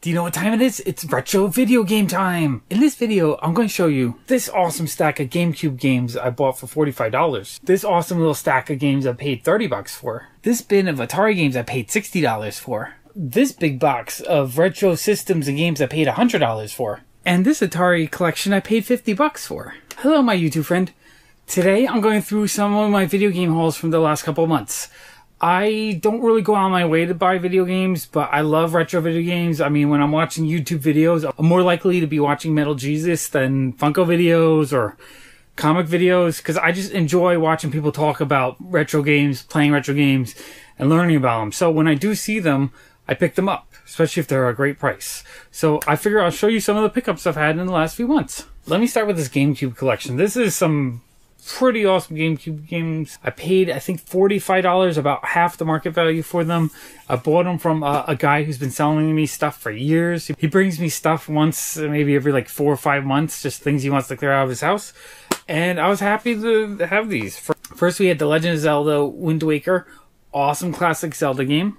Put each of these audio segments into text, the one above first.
Do you know what time it is? It's retro video game time! In this video, I'm going to show you this awesome stack of GameCube games I bought for $45. This awesome little stack of games I paid $30 for. This bin of Atari games I paid $60 for. This big box of retro systems and games I paid $100 for. And this Atari collection I paid $50 for. Hello, my YouTube friend. Today, I'm going through some of my video game hauls from the last couple of months. I don't really go out of my way to buy video games, but I love retro video games. I mean, when I'm watching YouTube videos, I'm more likely to be watching Metal Jesus than Funko videos or comic videos, because I just enjoy watching people talk about retro games, playing retro games, and learning about them. So when I do see them, I pick them up, especially if they're a great price. So I figure I'll show you some of the pickups I've had in the last few months. Let me start with this GameCube collection. This is some pretty awesome GameCube games. I paid, I think, $45, about half the market value for them. I bought them from a guy who's been selling me stuff for years. He brings me stuff once, maybe every like 4 or 5 months, just things he wants to clear out of his house. And I was happy to have these. First, we had The Legend of Zelda Wind Waker. Awesome classic Zelda game.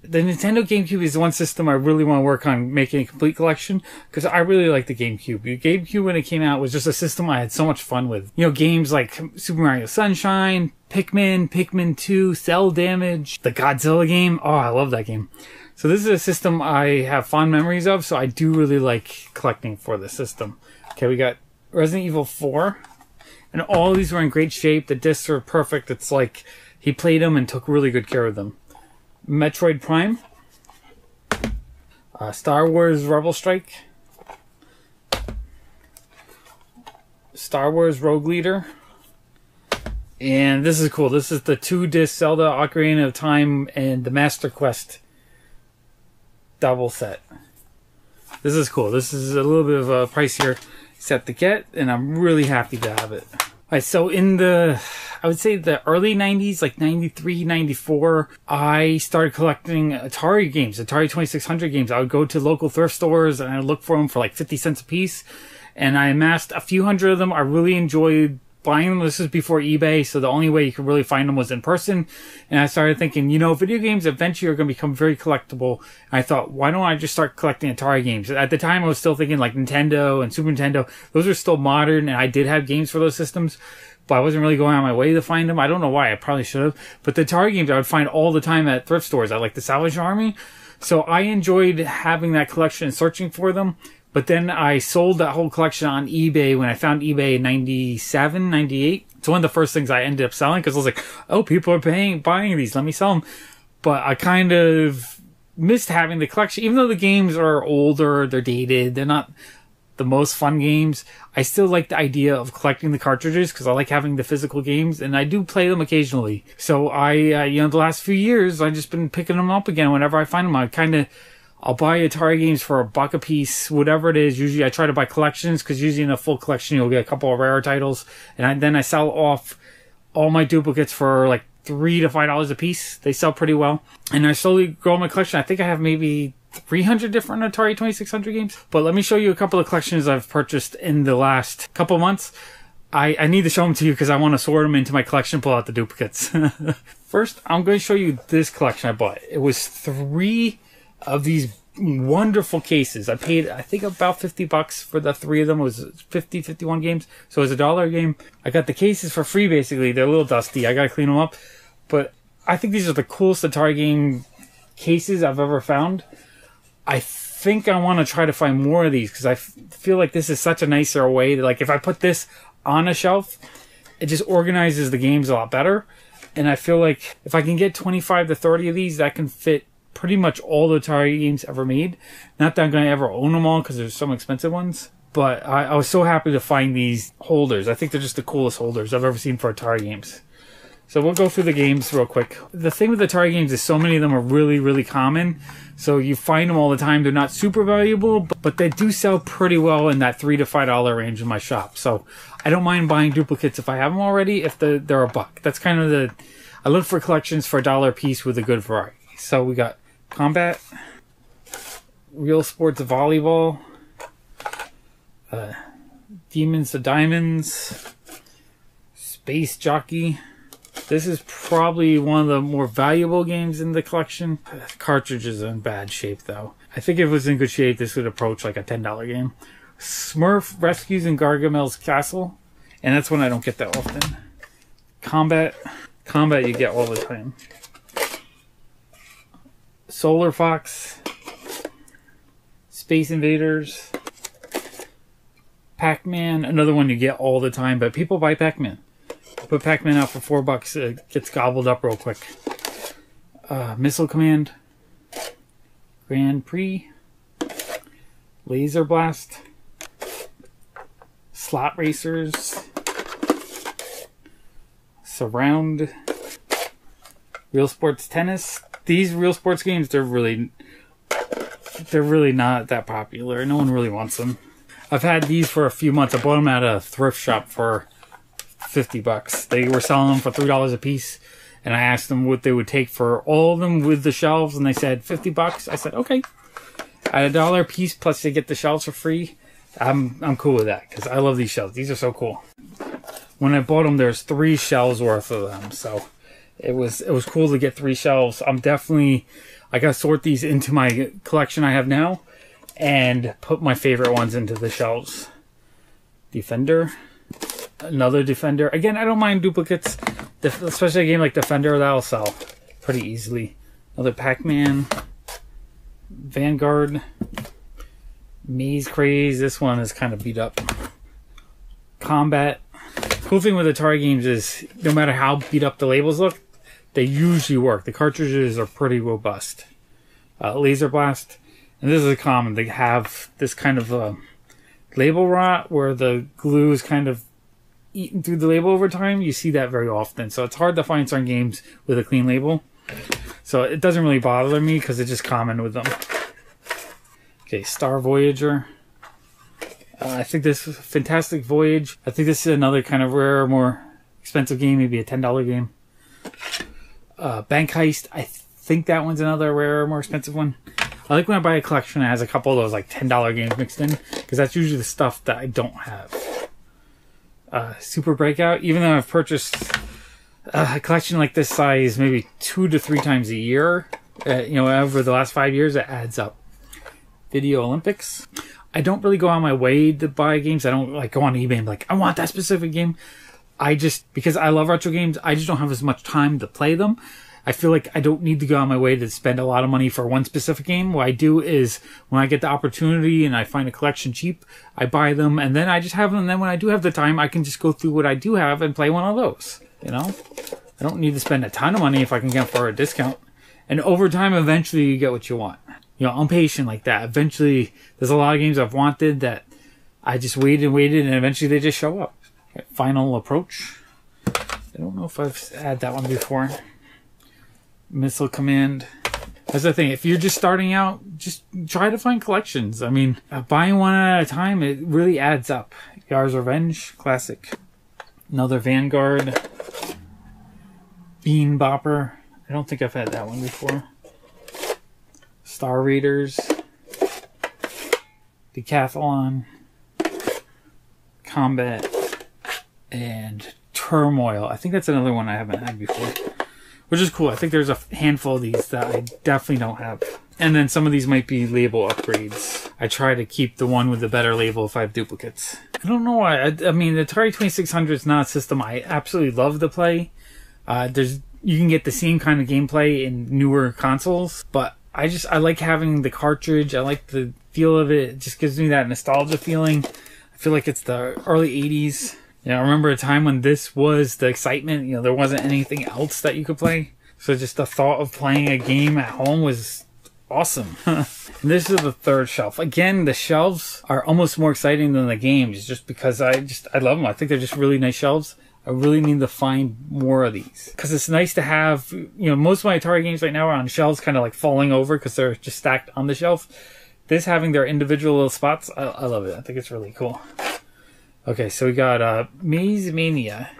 The Nintendo Gamecube is the one system I really want to work on making a complete collection, because I really like the Gamecube. The Gamecube, when it came out, was just a system I had so much fun with. You know, games like Super Mario Sunshine, Pikmin 2, Cell Damage, the Godzilla game. Oh, I love that game. So this is a system I have fond memories of, so I do really like collecting for the system. Okay, we got Resident Evil 4, and all of these were in great shape. The discs are perfect. It's like he played them and took really good care of them. Metroid Prime, Star Wars Rebel Strike, Star Wars Rogue Leader, and this is cool. This is the 2-disc Zelda Ocarina of Time and the Master Quest double set. This is cool. This is a little bit of a pricier set to get, and I'm really happy to have it. Alright, so in the, I would say the early 90s, like 93, 94, I started collecting Atari games, Atari 2600 games. I would go to local thrift stores and I'd look for them for like 50 cents a piece. And I amassed a few hundred of them. I really enjoyed buying them. This was before eBay, so the only way you could really find them was in person. And I started thinking, you know, video games eventually are going to become very collectible. And I thought, why don't I just start collecting Atari games? At the time, I was still thinking like Nintendo and Super Nintendo. Those are still modern, and I did have games for those systems, but I wasn't really going out of my way to find them. I don't know why. I probably should have. But the Atari games I would find all the time at thrift stores. I like the Salvation Army. So I enjoyed having that collection and searching for them. But then I sold that whole collection on eBay when I found eBay in 97, 98. It's one of the first things I ended up selling, because I was like, oh, people are buying these. Let me sell them. But I kind of missed having the collection. Even though the games are older, they're dated, they're not the most fun games, I still like the idea of collecting the cartridges, because I like having the physical games, and I do play them occasionally. So you know, the last few years, I've just been picking them up again whenever I find them. I'll buy Atari games for $1 a piece, whatever it is. Usually I try to buy collections, because usually in a full collection you'll get a couple of rare titles. And then I sell off all my duplicates for like $3 to $5 a piece. They sell pretty well. And I slowly grow my collection. I think I have maybe 300 different Atari 2600 games. But let me show you a couple of collections I've purchased in the last couple of months. I need to show them to you because I want to sort them into my collection, pull out the duplicates. First, I'm going to show you this collection I bought. It was 3 of these wonderful cases. I paid, I think, about $50 for the 3 of them. It was 51 games, so it was $1 a game. I got the cases for free, basically. They're a little dusty. I gotta clean them up. But I think these are the coolest Atari game cases I've ever found. I think I want to try to find more of these, because I feel like this is such a nicer way to, like, if I put this on a shelf, it just organizes the games a lot better. And I feel like if I can get 25 to 30 of these, that can fit pretty much all the Atari games ever made. Not that I'm going to ever own them all, because there's some expensive ones. But I was so happy to find these holders. I think they're just the coolest holders I've ever seen for Atari games. So we'll go through the games real quick. The thing with Atari games is so many of them are really, really common. So you find them all the time. They're not super valuable, but they do sell pretty well in that $3 to $5 range in my shop. So I don't mind buying duplicates if I have them already, if they're $1. That's kind of I look for collections for $1 a piece with a good variety. So we got Combat, Real Sports Volleyball, Demons of Diamonds, Space Jockey, This is probably one of the more valuable games in the collection. The cartridges are in bad shape though. I think if it was in good shape, this would approach like a $10 game. Smurf Rescues in Gargamel's Castle. And that's one I don't get that often. Combat you get all the time. Solar Fox. Space Invaders. Pac-Man, another one you get all the time, but people buy Pac-Man. Put Pac-Man out for $4, it gets gobbled up real quick. Missile Command. Grand Prix. Laser Blast. Slot Racers. Surround. Real Sports Tennis. These Real Sports games, they're really not that popular. No one really wants them. I've had these for a few months. I bought them at a thrift shop for $50. They were selling them for $3 a piece, and I asked them what they would take for all of them with the shelves, and they said $50. I said okay. At $1 a piece, plus they get the shelves for free. I'm cool with that because I love these shelves. These are so cool. When I bought them, there's 3 shelves worth of them, so it was cool to get 3 shelves. I gotta sort these into my collection I have now, and put my favorite ones into the shelves. Defender. Another Defender. Again, I don't mind duplicates. Especially a game like Defender, that'll sell pretty easily. Another Pac-Man. Vanguard. Maze Craze. This one is kind of beat up. Combat. Cool thing with Atari games is no matter how beat up the labels look, they usually work. The cartridges are pretty robust. Laser Blast. And this is common. They have this kind of label rot where the glue is kind of eaten through the label over time. You see that very often. So it's hard to find certain games with a clean label. So it doesn't really bother me because it's just common with them. Okay, Star Voyager. I think this is Fantastic Voyage. I think this is another kind of rare, more expensive game. Maybe a $10 game. Bank Heist. I think that one's another rare, more expensive one. I like when I buy a collection that has a couple of those like $10 games mixed in, because that's usually the stuff that I don't have. Super Breakout. Even though I've purchased a collection like this size maybe 2 to 3 times a year, over the last 5 years, it adds up. Video Olympics. I don't really go on my way to buy games. I don't like go on eBay and be like, I want that specific game. Because I love retro games, I just don't have as much time to play them. I feel like I don't need to go on my way to spend a lot of money for one specific game. What I do is when I get the opportunity and I find a collection cheap, I buy them and then I just have them. And then when I do have the time, I can just go through what I do have and play one of those. I don't need to spend a ton of money if I can get them for a discount. And over time, eventually you get what you want. I'm patient like that. Eventually, there's a lot of games I've wanted that I just waited and eventually they just show up. Okay, Final Approach. I don't know if I've had that one before. Missile Command. That's the thing. If you're just starting out, just try to find collections. I mean, buying one at a time, it really adds up. Yar's Revenge. Classic. Another Vanguard. Bean Bopper. I don't think I've had that one before. Star Raiders. Decathlon. Combat. And Turmoil. I think that's another one I haven't had before. Which is cool. I think there's a handful of these that I definitely don't have. And then some of these might be label upgrades. I try to keep the one with the better label if I have duplicates. I don't know why. I mean, the Atari 2600 is not a system I absolutely love to play. You can get the same kind of gameplay in newer consoles. But I like having the cartridge. I like the feel of it. It just gives me that nostalgia feeling. I feel like it's the early 80s. I remember a time when this was the excitement. There wasn't anything else that you could play. So just the thought of playing a game at home was awesome. This is the third shelf. Again, the shelves are almost more exciting than the games just because I love them. I think they're just really nice shelves. I really need to find more of these. Because it's nice to have, most of my Atari games right now are on shelves kind of like falling over because they're just stacked on the shelf. This having their individual little spots, I love it. I think it's really cool. Okay, so we got Maze Mania.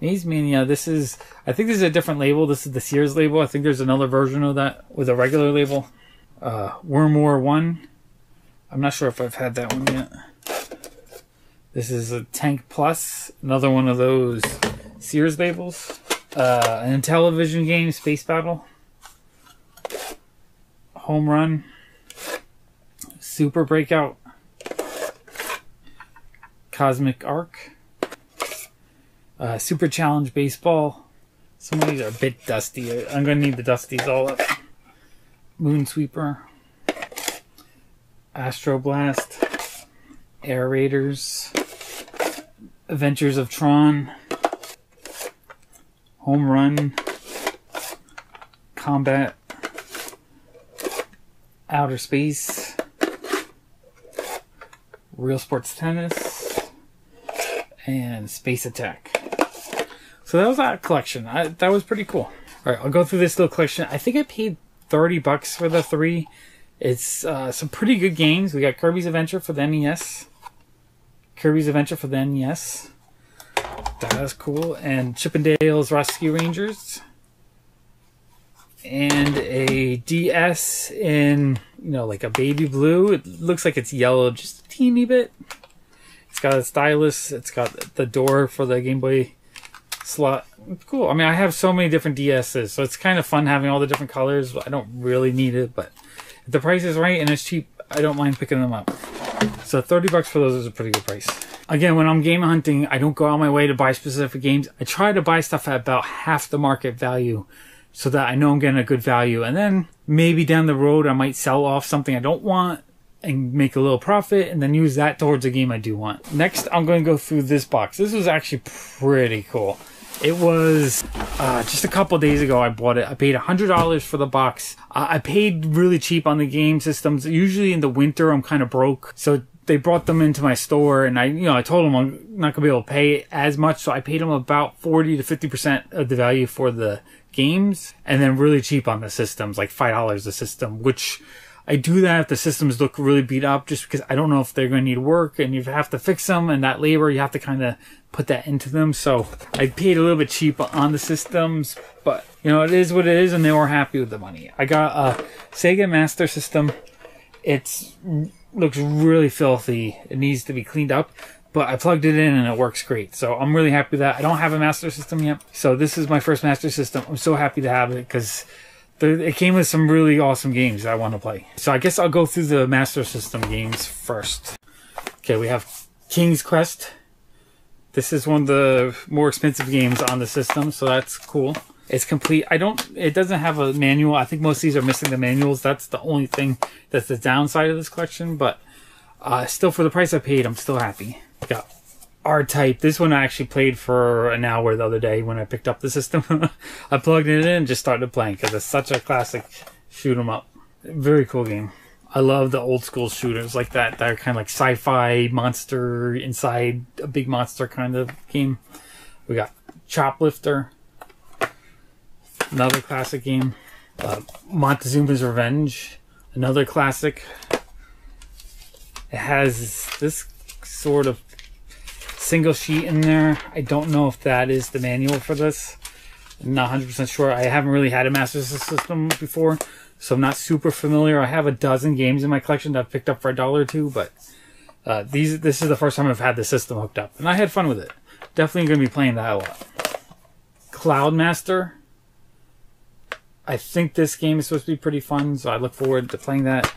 Maze Mania, I think this is a different label. This is the Sears label. I think there's another version of that with a regular label. Worm War 1. I'm not sure if I've had that one yet. This is a Tank Plus. Another one of those Sears labels. An Intellivision game, Space Battle. Home Run. Super Breakout, Cosmic Arc, Super Challenge Baseball. Some of these are a bit dusty. I'm going to need the dusties all up. Moonsweeper, Astro Blast, Air Raiders, Adventures of Tron, Home Run, Combat, Outer Space, Real Sports Tennis, and Space Attack. So that was that collection. That was pretty cool. Alright, I'll go through this little collection. I think I paid $30 for the 3. It's some pretty good games. We got Kirby's Adventure for the NES. Kirby's Adventure for the NES. That was cool. And Chip 'n Dale's Rescue Rangers. And a DS in, you know, like a baby blue. It looks like it's yellow just a teeny bit. It's got a stylus. It's got the door for the Game Boy slot. It's cool. I mean, I have so many different DSs, so it's kind of fun having all the different colors. I don't really need it, but if the price is right and it's cheap, I don't mind picking them up. So $30 for those is a pretty good price. Again, when I'm game hunting, I don't go out of my way to buy specific games. I try to buy stuff at about half the market value so that I know I'm getting a good value. And then maybe down the road, I might sell off something I don't want and make a little profit and then use that towards a game I do want. Next, I'm going to go through this box. This was actually pretty cool. It was just a couple days ago I bought it. I paid $100 for the box. I paid really cheap on the game systems. Usually in the winter I'm kind of broke, so they brought them into my store, and I told them I'm not gonna be able to pay as much, so I paid them about 40 to 50% of the value for the games, and then really cheap on the systems, like $5 a system, which I do that if the systems look really beat up, just because I don't know if they're going to need work and you have to fix them, and that labor, you have to kind of put that into them. So I paid a little bit cheap on the systems, but you know, it is what it is, and they were happy with the money. I got a Sega Master System. It looks really filthy. It needs to be cleaned up, but I plugged it in and it works great. So I'm really happy with that. I don't have a Master System yet, so this is my first Master System. I'm so happy to have it because it came with some really awesome games that I want to play. So I guess I'll go through the Master System games first. Okay, we have King's Quest. This is one of the more expensive games on the system, so that's cool. It's complete. It doesn't have a manual. I think most of these are missing the manuals. That's the only thing that's the downside of this collection, but still, for the price I paid, I'm still happy. Got R-Type. This one I actually played for an hour the other day when I picked up the system. I plugged it in and just started playing because it's such a classic shoot 'em up. Very cool game. I love the old school shooters like that. They're kind of like sci-fi monster inside a big monster kind of game. We got Choplifter. Another classic game. Montezuma's Revenge. Another classic. It has this sort of single sheet in there. I don't know if that is the manual for this. I'm not 100% sure. I haven't really had a Master System before, so I'm not super familiar. I have a dozen games in my collection that I've picked up for $1 or $2, but this is the first time I've had the system hooked up, and I had fun with it. Definitely going to be playing that a lot. Cloudmaster. I think this game is supposed to be pretty fun, so I look forward to playing that.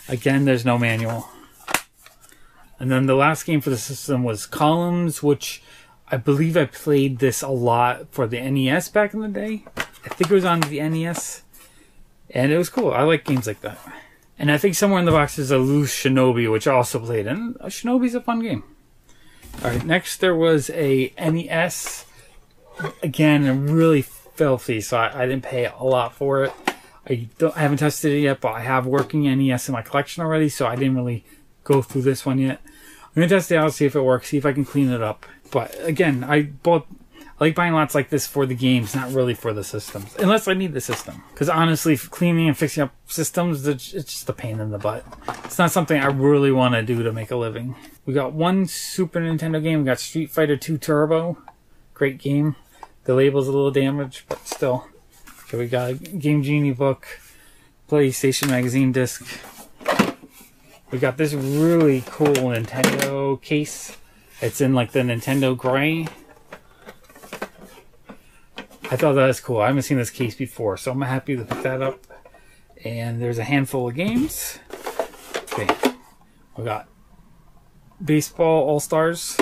Again, there's no manual. And then the last game for the system was Columns, which I believe I played this a lot for the NES back in the day. I think it was on the NES. And it was cool. I like games like that. And I think somewhere in the box is a loose Shinobi, which I also played. And Shinobi's a fun game. Alright, next there was a NES. Again, really filthy, so I didn't pay a lot for it. I haven't tested it yet, but I have working NES in my collection already, so I didn't really go through this one yet. I'm going to test it out, see if it works, see if I can clean it up. But again, I like buying lots like this for the games, not really for the systems. Unless I need the system. Because honestly, cleaning and fixing up systems, it's just a pain in the butt. It's not something I really want to do to make a living. We got one Super Nintendo game. We got Street Fighter 2 Turbo. Great game. The label's a little damaged, but still. Okay, we got a Game Genie book. PlayStation Magazine disc. We got this really cool Nintendo case. It's in like the Nintendo gray. I thought that was cool. I haven't seen this case before, so I'm happy to pick that up. And there's a handful of games. Okay, we got Baseball All-Stars,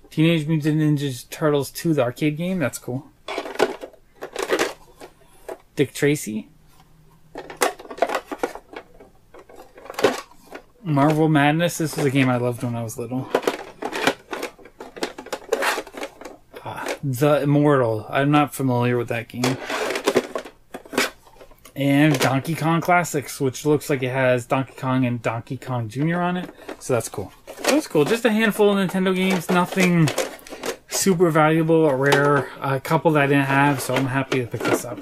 Teenage Mutant Ninja Turtles 2, the arcade game. That's cool. Dick Tracy. Marvel Madness. This was a game I loved when I was little. The Immortal. I'm not familiar with that game. And Donkey Kong Classics, which looks like it has Donkey Kong and Donkey Kong Jr. on it. So that's cool. That's cool. Just a handful of Nintendo games. Nothing super valuable or rare. A couple that I didn't have, so I'm happy to pick this up.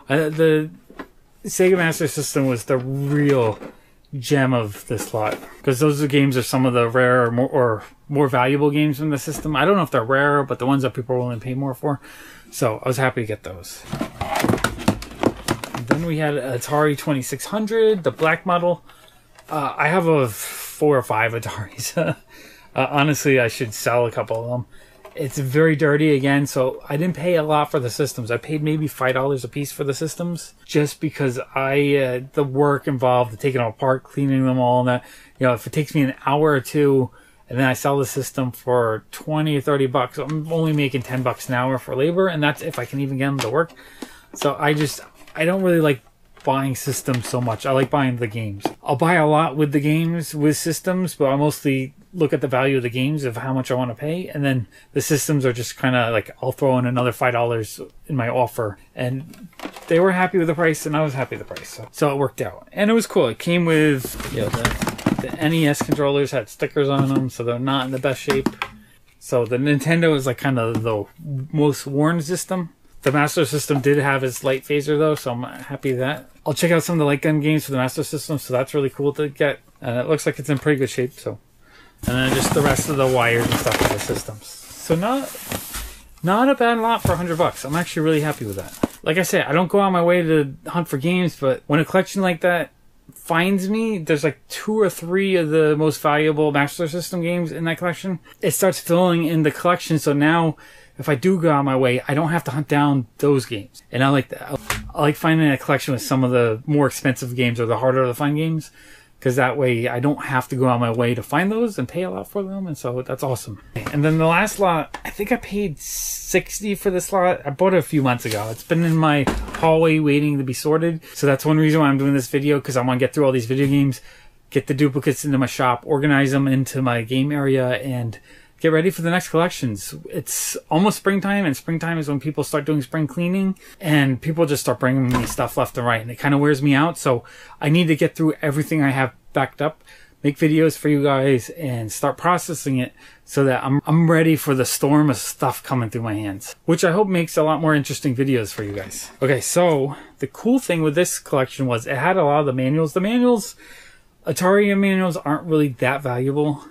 The Sega Master System was the real gem of this lot, because those games are some of the rare or more valuable games from the system. I don't know if they're rare, but the ones that people are willing to pay more for. So I was happy to get those. And then we had Atari 2600, the black model. I have 4 or 5 Ataris. Honestly, I should sell a couple of them. It's very dirty again, so I didn't pay a lot for the systems. I paid maybe $5 a piece for the systems, just because the work involved, taking them apart, cleaning them all, and that, you know, if it takes me an hour or two, and then I sell the system for 20 or 30 bucks, I'm only making 10 bucks an hour for labor, and that's if I can even get them to work. So I don't really like buying systems so much. I like buying the games. I'll buy a lot with the games, with systems, but I mostly look at the value of the games, of how much I want to pay, and then the systems are just kind of like, I'll throw in another $5 in my offer, and they were happy with the price, and I was happy with the price, so it worked out. And it was cool. It came with, you know, the NES controllers had stickers on them, so they're not in the best shape. So the Nintendo is like kind of the most worn system. The Master System did have its light phaser though, so I'm happy with that. I'll check out some of the light gun games for the Master System, so that's really cool to get. And it looks like it's in pretty good shape, so. And then just the rest of the wires and stuff for the systems. So not a bad lot for 100 bucks. I'm actually really happy with that. Like I said, I don't go on my way to hunt for games, but when a collection like that finds me, there's like 2 or 3 of the most valuable Master System games in that collection. It starts filling in the collection, so now if I do go on my way, I don't have to hunt down those games. And I like that. I like finding a collection with some of the more expensive games or the harder to find games, because that way I don't have to go on my way to find those and pay a lot for them, and so that's awesome. And then the last lot, I think I paid $60 for this lot. I bought it a few months ago. It's been in my hallway waiting to be sorted, so that's one reason why I'm doing this video, because I want to get through all these video games, get the duplicates into my shop, organize them into my game area, and get ready for the next collections. It's almost springtime, and springtime is when people start doing spring cleaning, and people just start bringing me stuff left and right, and it kind of wears me out. So I need to get through everything I have backed up, make videos for you guys, and start processing it so that I'm ready for the storm of stuff coming through my hands, which I hope makes a lot more interesting videos for you guys. Okay, so the cool thing with this collection was it had a lot of the manuals. The manuals, Atari manuals, aren't really that valuable.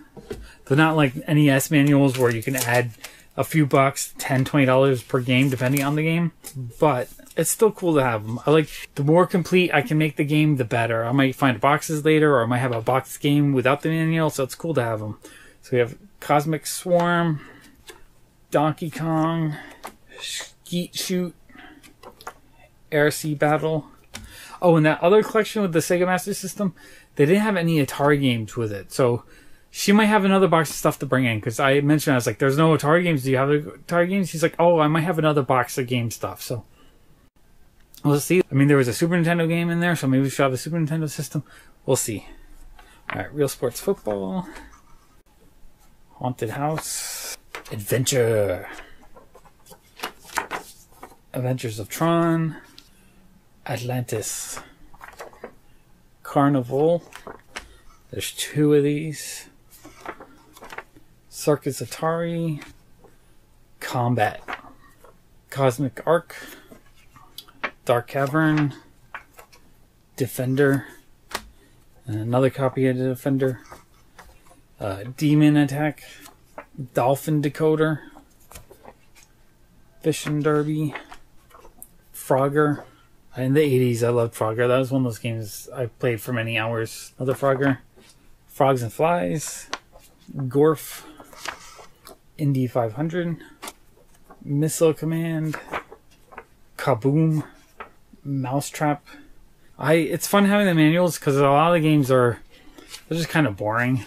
They're not like NES manuals where you can add a few bucks, $10, $20 per game, depending on the game. But it's still cool to have them. I like, the more complete I can make the game, the better. I might find boxes later, or I might have a boxed game without the manual, so it's cool to have them. So we have Cosmic Swarm, Donkey Kong, Skeet Shoot, Air Sea Battle. Oh, and that other collection with the Sega Master System, they didn't have any Atari games with it. So she might have another box of stuff to bring in, because I mentioned, I was like, there's no Atari games. Do you have Atari games? She's like, oh, I might have another box of game stuff. So we'll see. I mean, there was a Super Nintendo game in there, so maybe we should have the Super Nintendo system. We'll see. All right, Real Sports Football, Haunted House, Adventure, Adventures of Tron, Atlantis, Carnival. There's 2 of these. Circus Atari, Combat, Cosmic Arc, Dark Cavern, Defender, and another copy of the Defender, Demon Attack, Dolphin Decoder, Fishing Derby, Frogger. In the 80s, I loved Frogger. That was one of those games I played for many hours. Another Frogger. Frogs and Flies, Gorf, Indy 500, Missile Command, Kaboom, Mousetrap. It's fun having the manuals because a lot of the games they're just kind of boring.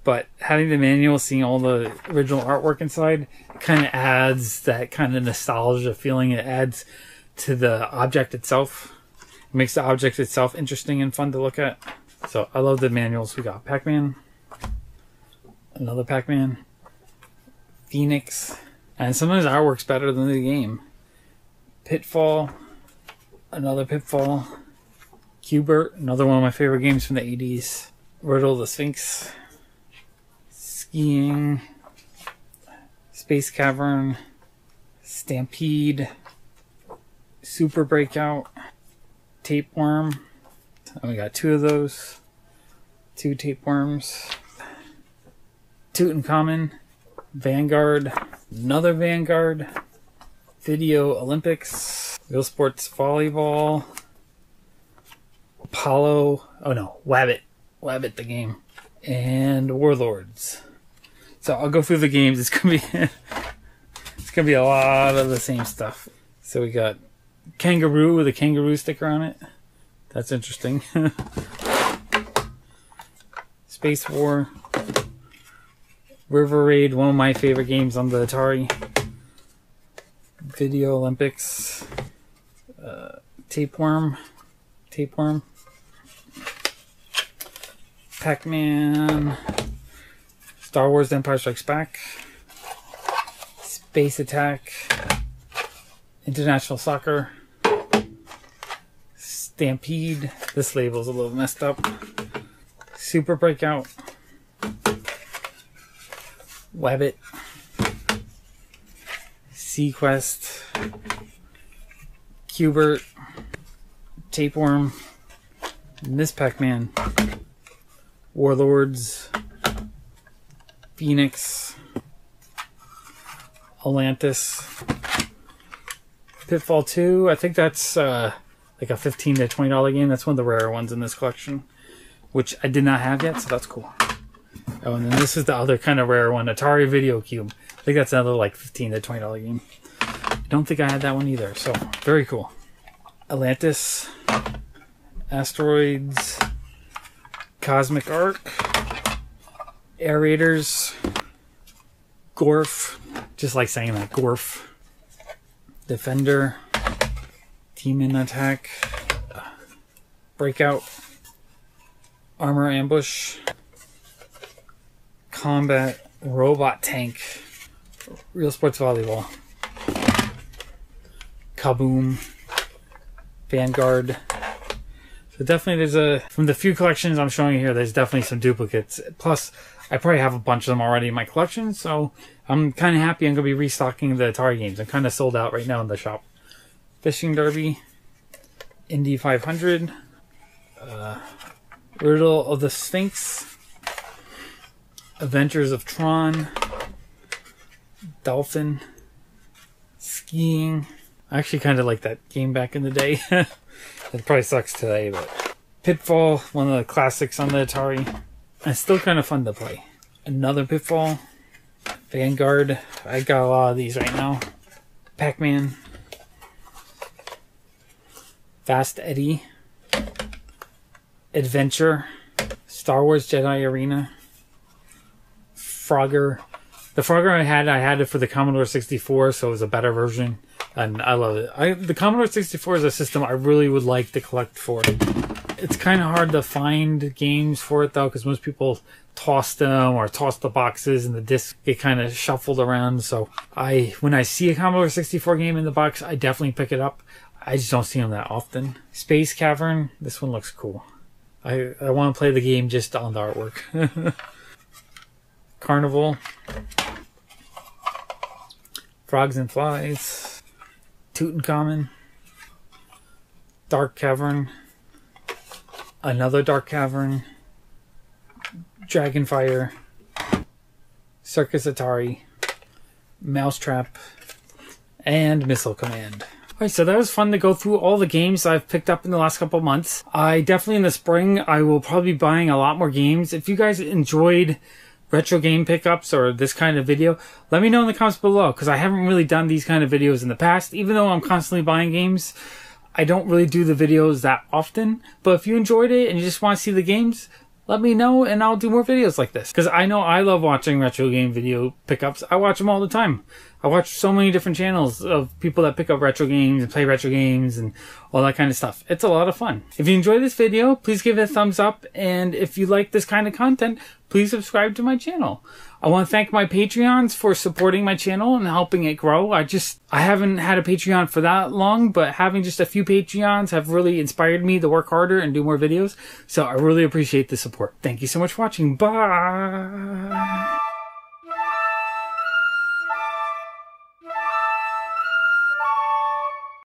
But having the manual, seeing all the original artwork inside, kind of adds that kind of nostalgia feeling. It adds to the object itself. It makes the object itself interesting and fun to look at. So I love the manuals. We got Pac-Man, another Pac-Man, Phoenix, and sometimes the artwork's better than the game. Pitfall, another Pitfall, Q*bert, another one of my favorite games from the 80s, Riddle the Sphinx, Skiing, Space Cavern, Stampede, Super Breakout, Tapeworm. And we got 2 of those. 2 tapeworms. Tutankhamun, Vanguard, another Vanguard, Video Olympics, Real Sports Volleyball, Apollo, oh no, Wabbit the game, and Warlords. So I'll go through the games. It's gonna be a lot of the same stuff. So we got Kangaroo with a kangaroo sticker on it. That's interesting. Space War, River Raid, one of my favorite games on the Atari. Video Olympics, Tapeworm, Pac-Man, Star Wars: Empire Strikes Back, Space Attack, International Soccer, Stampede. This label's a little messed up. Super Breakout, Wabbit, Sequest, Q*bert, Tapeworm, Miss Pac-Man, Warlords, Phoenix, Atlantis, Pitfall 2. I think that's like a $15 to $20 game. That's one of the rarer ones in this collection, which I did not have yet, so that's cool. Oh, and then this is the other kind of rare one, Atari Video Cube. I think that's another like $15 to $20 game. I don't think I had that one either, so very cool. Atlantis, Asteroids, Cosmic Arc, Air Raiders, Gorf, just like saying that, Gorf, Defender, Demon Attack, Breakout, Armor Ambush, Combat, Robot Tank, Real Sports Volleyball, Kaboom, Vanguard. So definitely from the few collections I'm showing you here, there's definitely some duplicates. Plus, I probably have a bunch of them already in my collection, so I'm kind of happy I'm going to be restocking the Atari games. I'm kind of sold out right now in the shop. Fishing Derby, Indy 500, Riddle of the Sphinx, Adventures of Tron, Dolphin, Skiing. I actually kind of like that game back in the day. It probably sucks today, but Pitfall, one of the classics on the Atari. And it's still kind of fun to play. Another Pitfall, Vanguard. I got a lot of these right now. Pac-Man, Fast Eddie, Adventure, Star Wars Jedi Arena, Frogger. The Frogger I had it for the Commodore 64, so it was a better version, and I love it. The Commodore 64 is a system I really would like to collect for it. It's kind of hard to find games for it, though, because most people toss them or toss the boxes and the discs get kind of shuffled around. So when I see a Commodore 64 game in the box, I definitely pick it up. I just don't see them that often. Space Cavern. This one looks cool. I want to play the game just on the artwork. Carnival. Frogs and Flies. Tutankhamun. Dark Cavern. Another Dark Cavern. Dragonfire. Circus Atari. Mousetrap. And Missile Command. Alright, so that was fun to go through all the games I've picked up in the last couple months. I definitely in the spring, I will probably be buying a lot more games. If you guys enjoyed retro game pickups or this kind of video, let me know in the comments below, because I haven't really done these kind of videos in the past. Even though I'm constantly buying games, I don't really do the videos that often, but if you enjoyed it and you just want to see the games, let me know and I'll do more videos like this. Because I know I love watching retro game video pickups. I watch them all the time. I watch so many different channels of people that pick up retro games and play retro games and all that kind of stuff. It's a lot of fun. If you enjoyed this video, please give it a thumbs up. And if you like this kind of content, please subscribe to my channel. I want to thank my Patreons for supporting my channel and helping it grow. I haven't had a Patreon for that long, but having just a few Patreons have really inspired me to work harder and do more videos. So I really appreciate the support. Thank you so much for watching. Bye.